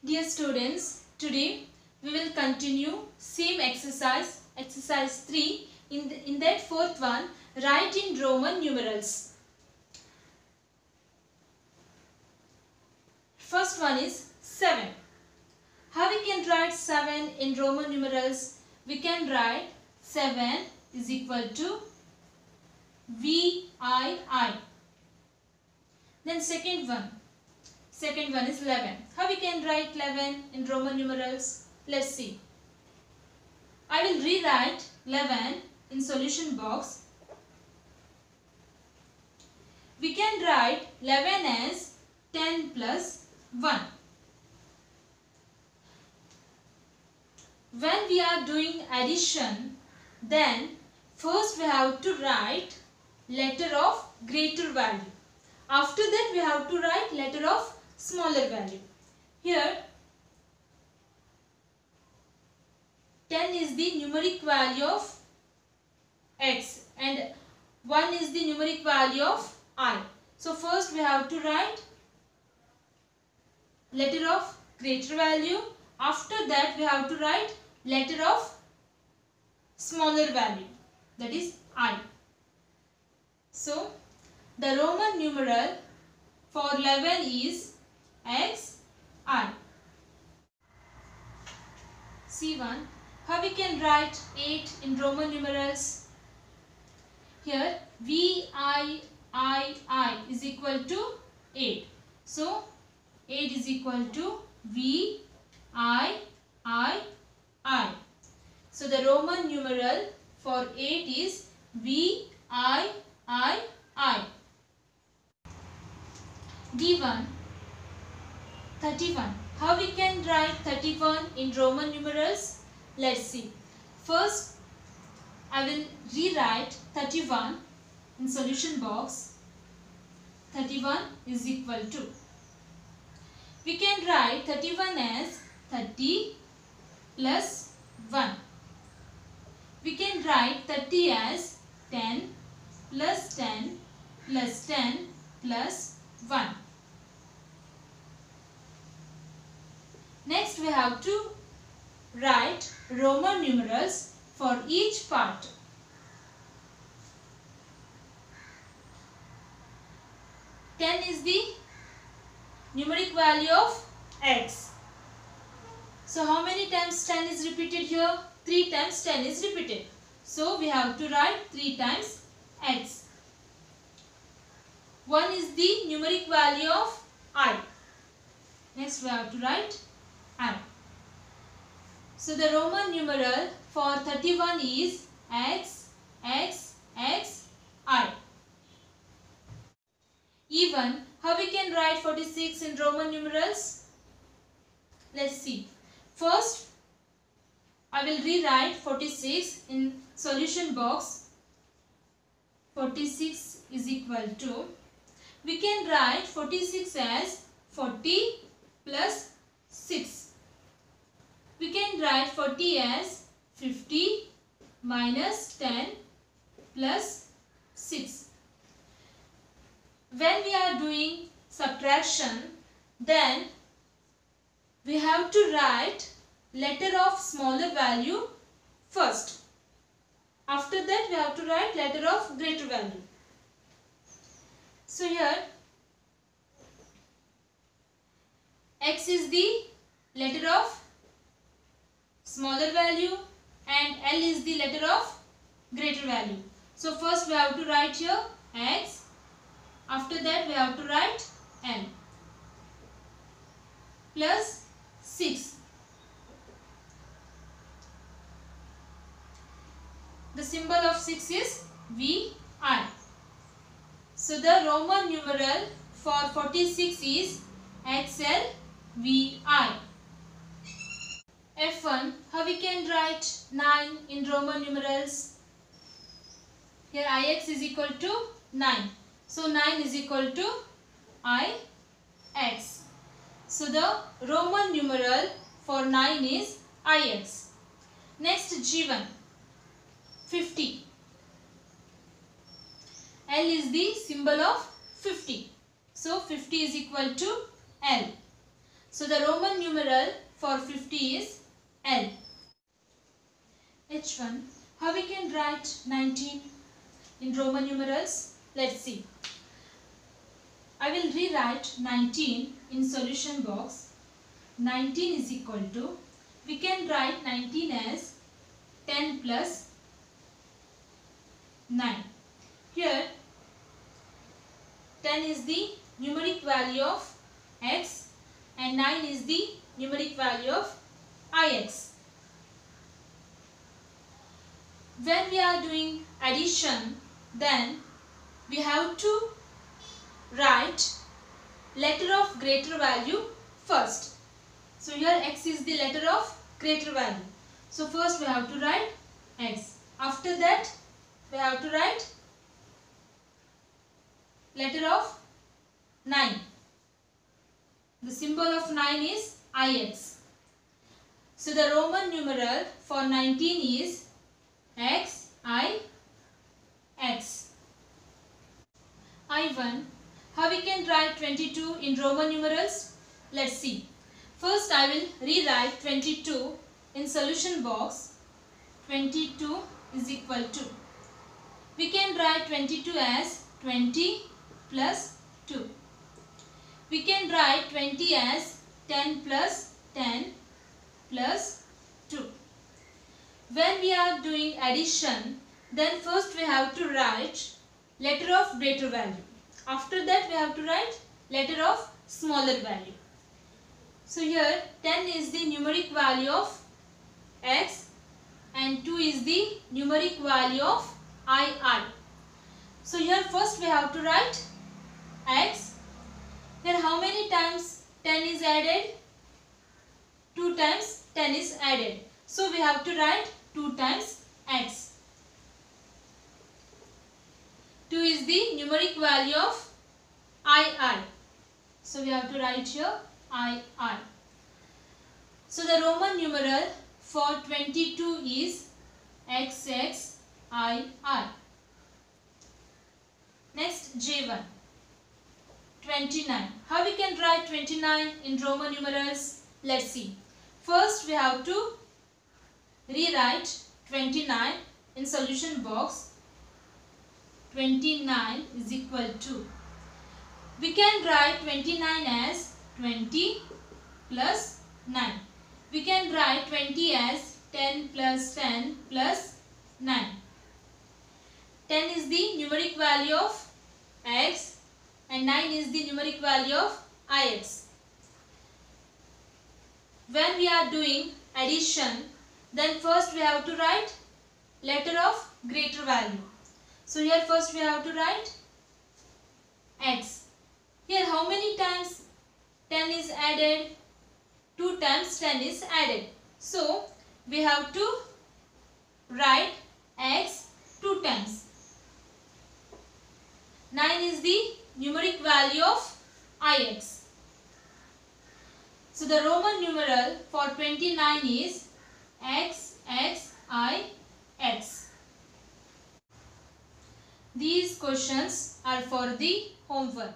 Dear students, today we will continue same exercise 3. In that fourth one, write in Roman numerals. First one is 7. How we can write 7 in Roman numerals? We can write 7 is equal to VII. Then second one is 11. How we can write 11 in Roman numerals? Let's see. I will rewrite 11 in solution box. We can write 11 as 10 plus 1. When we are doing addition, then first we have to write letter of greater value. After that we have to write letter of smaller value. Here 10 is the numeric value of x and 1 is the numeric value of I. So first we have to write letter of greater value. After that we have to write letter of smaller value, that is I. So the Roman numeral for 11 is XI. C1. How we can write 8 in Roman numerals? Here VIII is equal to 8. So 8 is equal to VIII. So the Roman numeral for 8 is VIII. D1. 31. How we can write 31 in Roman numerals? Let's see. First, I will rewrite 31 in solution box. 31 is equal to. We can write 31 as 30 plus 1. We can write 30 as 10 plus 10 plus 10 plus 1. Next we have to write Roman numerals for each part. Ten is the numeric value of x. So how many times 10 is repeated here? 3 times 10 is repeated. So we have to write 3 times x. 1 is the numeric value of I. Next we have to write I. So the Roman numeral for 31 is XXXI. Even. How we can write 46 in Roman numerals? Let's see. First, I will rewrite 46 in solution box. 46 is equal to. We can write 46 as 40 plus 6. We can write 40 as 50 minus 10 plus 6. When we are doing subtraction, then we have to write letter of smaller value first. After that we have to write letter of greater value. So here x is the letter of smaller value and L is the letter of greater value. So first we have to write here x. After that we have to write L plus 6. The symbol of 6 is VI. So the Roman numeral for 46 is XLVI. F1. How we can write 9 in Roman numerals? Here Ix is equal to 9. So 9 is equal to Ix. So the Roman numeral for 9 is Ix. Next G1. 50. L is the symbol of 50. So 50 is equal to L. So the Roman numeral for 50 is L. H1. How we can write 19 in Roman numerals? Let's see. I will rewrite 19 in solution box. 19 is equal to, we can write 19 as 10 plus 9. Here 10 is the numeric value of x and 9 is the numeric value of ix. When we are doing addition, then we have to write letter of greater value first. So here x is the letter of greater value. So first we have to write x. After that we have to write letter of 9. The symbol of 9 is ix. So the Roman numeral for 19 is x, I, x. I1. How we can write 22 in Roman numerals? Let's see. First I will rewrite 22 in solution box. 22 is equal to, we can write 22 as 20 plus 2. We can write 20 as 10 plus 10 plus 2. When we are doing addition, then first we have to write letter of greater value. After that we have to write letter of smaller value. So here 10 is the numeric value of x and 2 is the numeric value of I. So here first we have to write x. Then how many times 10 is added? 2 times 10 is added. So we have to write 2 times x. 2 is the numeric value of I. So we have to write here I. So the Roman numeral for 22 is XXII. Next J1. 29. How we can write 29 in Roman numerals? Let's see. First we have to rewrite 29 in solution box. 29 is equal to, we can write 29 as 20 plus 9. We can write 20 as 10 plus 10 plus 9. 10 is the numeric value of x and 9 is the numeric value of ix. When we are doing addition, then first we have to write letter of greater value. So here first we have to write x. Here how many times 10 is added? 2 times 10 is added. So we have to write x 2 times. 9 is the numeric value of ix. So the Roman numeral for 29 is XXIX. These questions are for the homework.